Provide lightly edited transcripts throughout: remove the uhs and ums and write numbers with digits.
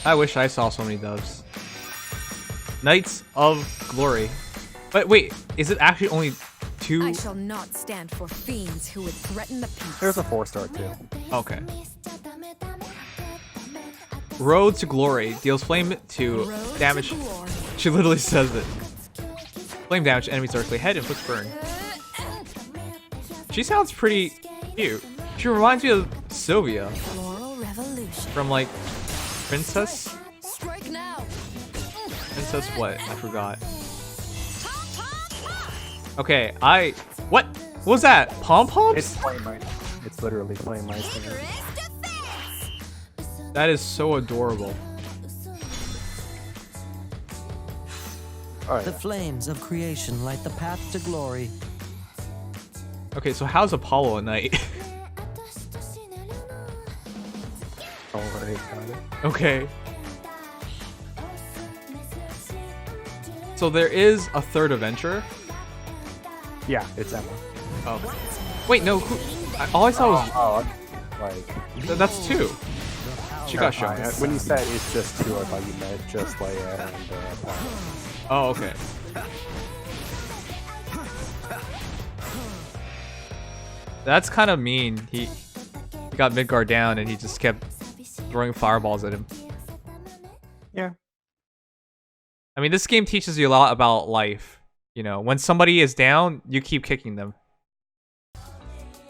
I wish I saw so many doves. Knights of Glory. But wait, is it actually only 2? I shall not stand for fiends who would threaten the peace. There's a 4-star too. Okay. Road to Glory deals flame to damage. She literally says it. Flame damage to enemies directly ahead and puts burn. She sounds pretty cute. She reminds me of Sylvia from like Princess. Princess what? I forgot. Okay, what? What was that? Pom poms? It's flame ice. It's literally flame ice. That is so adorable. Oh, yeah. The flames of creation light the path to glory. Okay, so how's Apollo a knight? Don't worry about it. Okay. So there is a third adventurer? Yeah, it's Emma. Oh. Wait, no. All I saw was... Like... That's 2. She got shown. When you said it's just 2, I thought you meant just Leia and Apollo. Oh, okay. That's kind of mean. He got Midgard down and he just kept throwing fireballs at him. Yeah. I mean, this game teaches you a lot about life. You know, when somebody is down, you keep kicking them.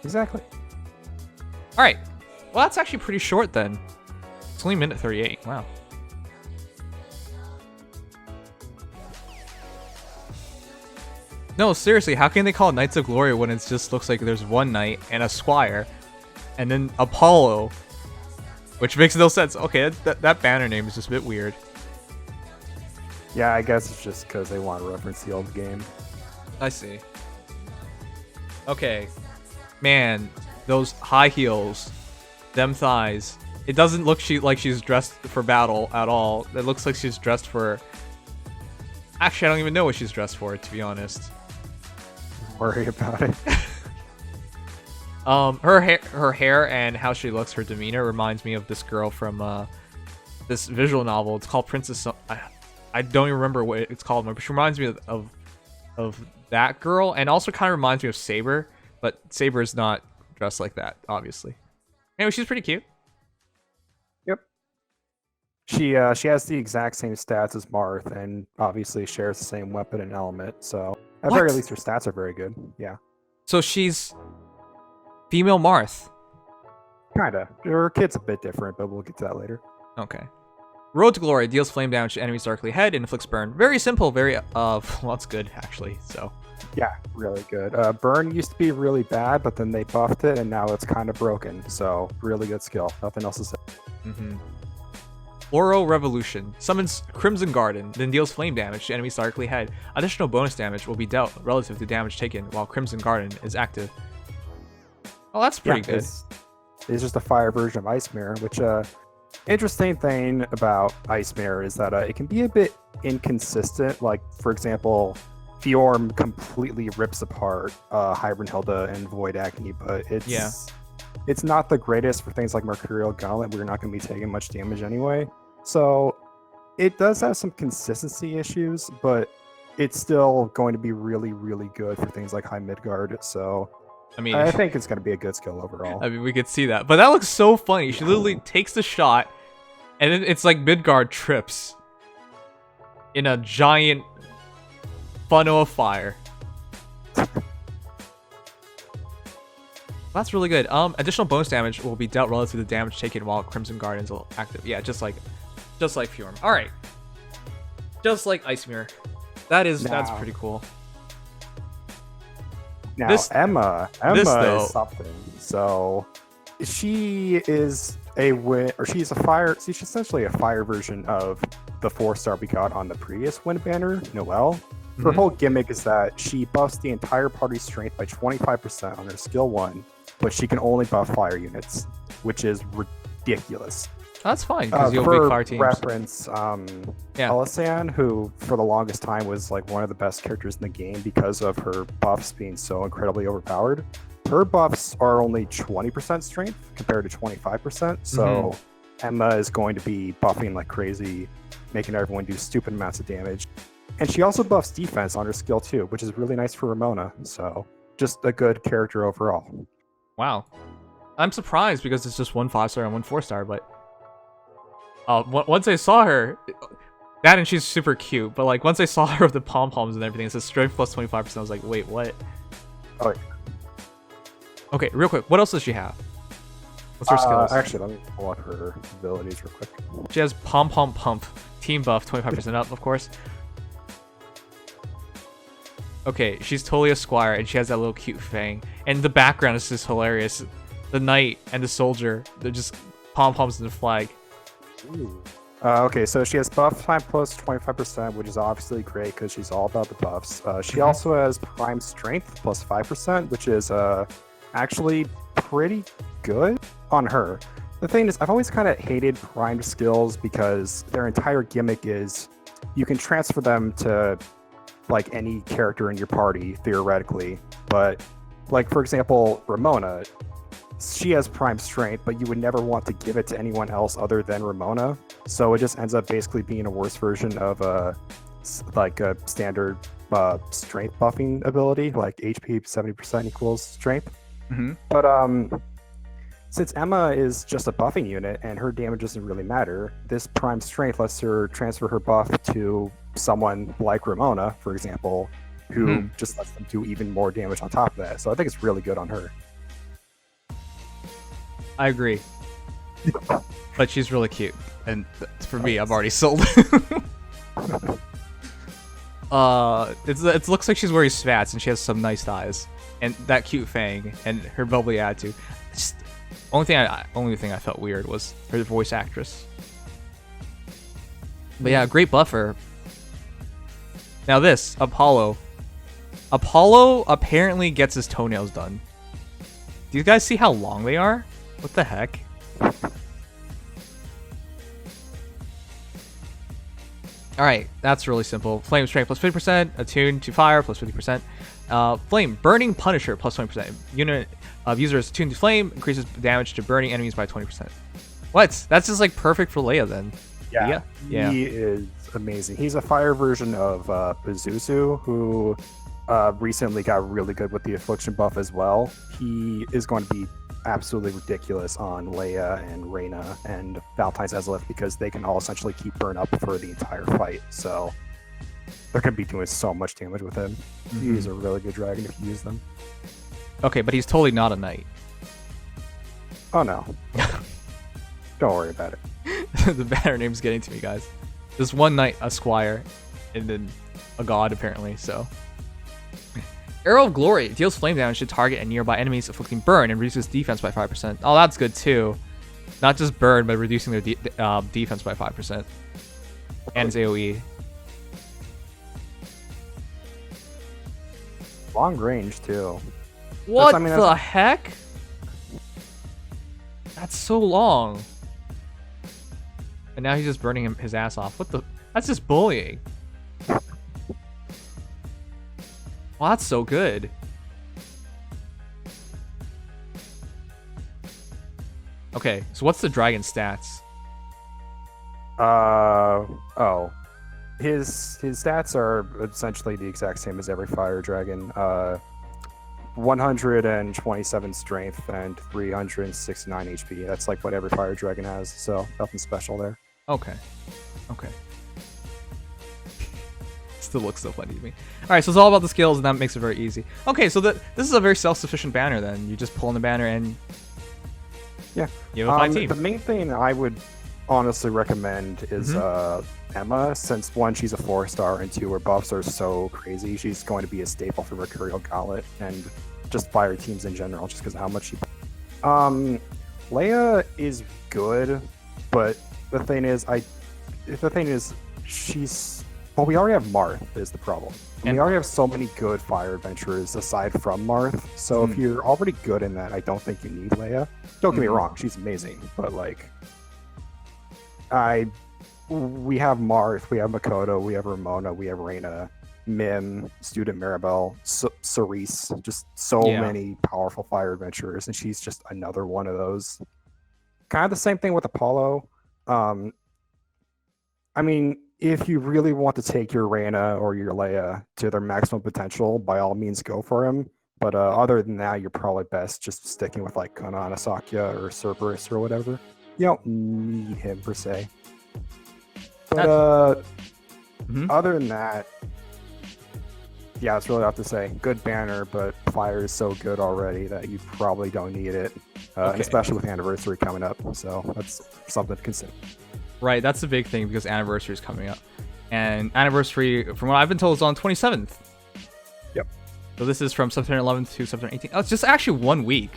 Exactly. All right. Well, that's actually pretty short then. It's only minute 38. Wow. No, seriously, how can they call it Knights of Glory when it just looks like there's one knight and a squire, and then Apollo, which makes no sense. Okay, that banner name is just a bit weird. Yeah, I guess it's just because they want to reference the old game. I see. Okay. Man, those high heels, them thighs. It doesn't look like she's dressed for battle at all. It looks like she's dressed for... Actually, I don't even know what she's dressed for, to be honest. Worry about it. Her hair and how she looks, her demeanor reminds me of this girl from this visual novel. It's called Princess. I don't even remember what it's called, but she reminds me of that girl, and also kind of reminds me of Saber, but Saber is not dressed like that, obviously. Anyway, she's pretty cute. Yep. She has the exact same stats as Marth, and obviously shares the same weapon and element. So at very least, her stats are very good. Yeah. So she's female Marth. Kinda. Her kid's a bit different, but we'll get to that later. Okay. Road to Glory deals flame damage to enemies directly ahead and inflicts burn. Very simple, very well, that's good actually. So yeah, really good. Burn used to be really bad, but then they buffed it and now it's kind of broken. So really good skill. Nothing else to say. Oro Revolution summons Crimson Garden, then deals flame damage to enemies directly ahead. Additional bonus damage will be dealt relative to damage taken while Crimson Garden is active. Oh, that's pretty good. It's just a fire version of Ice Mirror, which interesting thing about Ice Mirror is that it can be a bit inconsistent. Like, for example, Fjorm completely rips apart Hybernhilda and Void Agni, but it's not the greatest for things like Mercurial Gauntlet, where you're not going to be taking much damage anyway. So it does have some consistency issues, but it's still going to be really, really good for things like High Midgard. So I mean, I think it's going to be a good skill overall. I mean, we could see that. But that looks so funny. She literally takes the shot, and then it's like Midgard trips in a giant funnel of fire. That's really good. Additional bonus damage will be dealt relative to the damage taken while Crimson Garden's active. Yeah, just like Fjorm. All right, just like Ice Mirror. That's pretty cool. Now Emma is something. So she is she's essentially a fire version of the 4-star we got on the previous Wind Banner, Noelle. Her whole gimmick is that she buffs the entire party's strength by 25% on her skill 1, but she can only buff fire units, which is ridiculous. That's fine, because you'll be fire teams. Reference, Elasan, who for the longest time was like one of the best characters in the game because of her buffs being so incredibly overpowered. Her buffs are only 20% strength compared to 25%, so Emma is going to be buffing like crazy, making everyone do stupid amounts of damage. And she also buffs defense on her skill too, which is really nice for Ramona. So just a good character overall. Wow. I'm surprised because it's just one 5-star and one 4-star, but once I saw her, that and she's super cute, but like once I saw her with the pom-poms and everything, it says strength plus 25%, I was like, wait, what? Oh, yeah. Okay, real quick, what else does she have? What's her skills? Actually, let me pull up her abilities real quick. She has pom-pom pump, team buff, 25% up, of course. Okay, she's totally a squire, and she has that little cute fang. And the background is just hilarious. The knight and the soldier, they're just pom-poms in the flag. Ooh. Okay, so she has buff time plus 25%, which is obviously great because she's all about the buffs. She also has prime strength plus 5%, which is actually pretty good on her. The thing is, I've always kind of hated prime skills because their entire gimmick is you can transfer them to like any character in your party, theoretically. But like, for example, Ramona, she has prime strength, but you would never want to give it to anyone else other than Ramona. So it just ends up basically being a worse version of like a standard strength buffing ability, like HP 70% equals strength. But since Emma is just a buffing unit and her damage doesn't really matter, this prime strength lets her transfer her buff to someone like Ramona, for example, who just lets them do even more damage on top of that. So I think it's really good on her. I agree. But she's really cute. And for me, I'm already sold. It looks like she's wearing spats and she has some nice eyes. And that cute fang and her bubbly attitude. Just, only thing I felt weird was her voice actress. But yeah, great buffer. Now this, Apollo. Apollo apparently gets his toenails done. Do you guys see how long they are? What the heck? Alright, that's really simple. Flame strength plus 50%, attuned to fire plus 50%. Flame, burning punisher plus 20%. Unit of users attuned to flame increases damage to burning enemies by 20%. What? That's just like perfect for Leia then. Yeah. He is amazing. He's a fire version of Pazuzu, who recently got really good with the affliction buff as well. He is going to be absolutely ridiculous on Leia and Reyna and Valentine's Ezlith because they can all essentially keep burn up for the entire fight. So they're going to be doing so much damage with him. He's a really good dragon if you use them. Okay, but he's totally not a knight. Oh no. Don't worry about it. The banner name's getting to me, guys. There's one knight, a squire, and then a god apparently, so. Arrow of Glory deals flame damage to target and nearby enemies, inflicting burn and reduces defense by 5%. Oh, that's good too. Not just burn, but reducing their defense by 5%. And its AoE. Long range too. What the heck? That's so long. And now he's just burning his ass off. What the? That's just bullying. Well, that's so good. Okay, so what's the dragon stats? His stats are essentially the exact same as every fire dragon. 127 strength and 369 HP. That's like what every fire dragon has, so nothing special there. Okay. Okay. Still looks so funny to me. Alright, so it's all about the skills, and that makes it very easy. Okay, so this is a very self-sufficient banner then. You just pull in the banner and yeah, you have a fine team. The main thing I would honestly recommend is Emma, since one, she's a 4-star, and two, her buffs are so crazy. She's going to be a staple for Mercurial Gauntlet and just fire teams in general, just because of how much she. Leia is good, but the thing is, she's. Well, we already have Marth is the problem. And we already have so many good fire adventurers aside from Marth. So if you're already good in that, I don't think you need Leia. Don't get me wrong, she's amazing, but like, we have Marth, we have Makoto, we have Ramona, we have Reyna, Mim, Student Maribel, Cerise, just so many powerful fire adventurers, and she's just another one of those. kind of the same thing with Apollo. Um, I mean, if you really want to take your Reyna or your Leia to their maximum potential, by all means go for him. But other than that, you're probably best just sticking with like Konana Sakya or Cerberus or whatever. You don't need him per se. But other than that, yeah, it's really hard to say. Good banner, but fire is so good already that you probably don't need it, and especially with Anniversary coming up. So that's something to consider. Right, that's the big thing because Anniversary is coming up. And Anniversary, from what I've been told, is on 27th. Yep. So this is from September 11th to September 18th. Oh, it's just actually 1 week.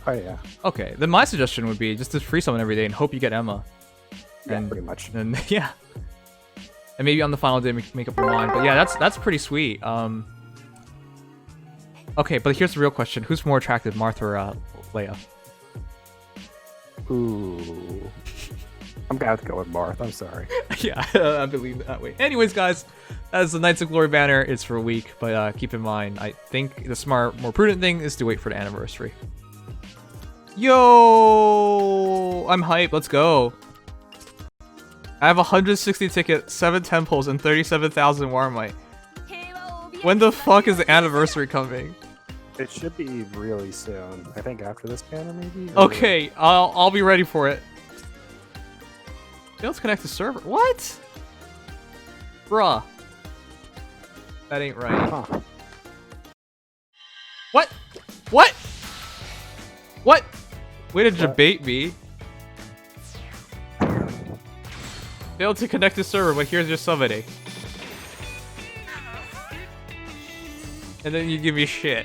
Oh, yeah. Okay, then my suggestion would be just to free summon every day and hope you get Emma. Yeah, And, pretty much. And yeah. And maybe on the final day make up your mind. But yeah, that's pretty sweet. Okay, but here's the real question. Who's more attractive, Martha or Leia? Ooh. I'm gonna have to go with Marth. I'm sorry. Yeah, I believe it that way. Anyways, guys, that is the Knights of Glory banner. It's for a week, but keep in mind, I think the smart, more prudent thing is to wait for the Anniversary. Yo, I'm hyped. Let's go. I have 160 tickets, 7 temples, and 37,000 Warmite. When the fuck is the Anniversary coming? It should be really soon. I think after this banner, maybe. Okay, I'll be ready for it. Let's connect the server. What? Bruh. That ain't right. Huh. What? What? What? Way to debate me. Failed to connect the server, but here's your summoning. And then you give me shit.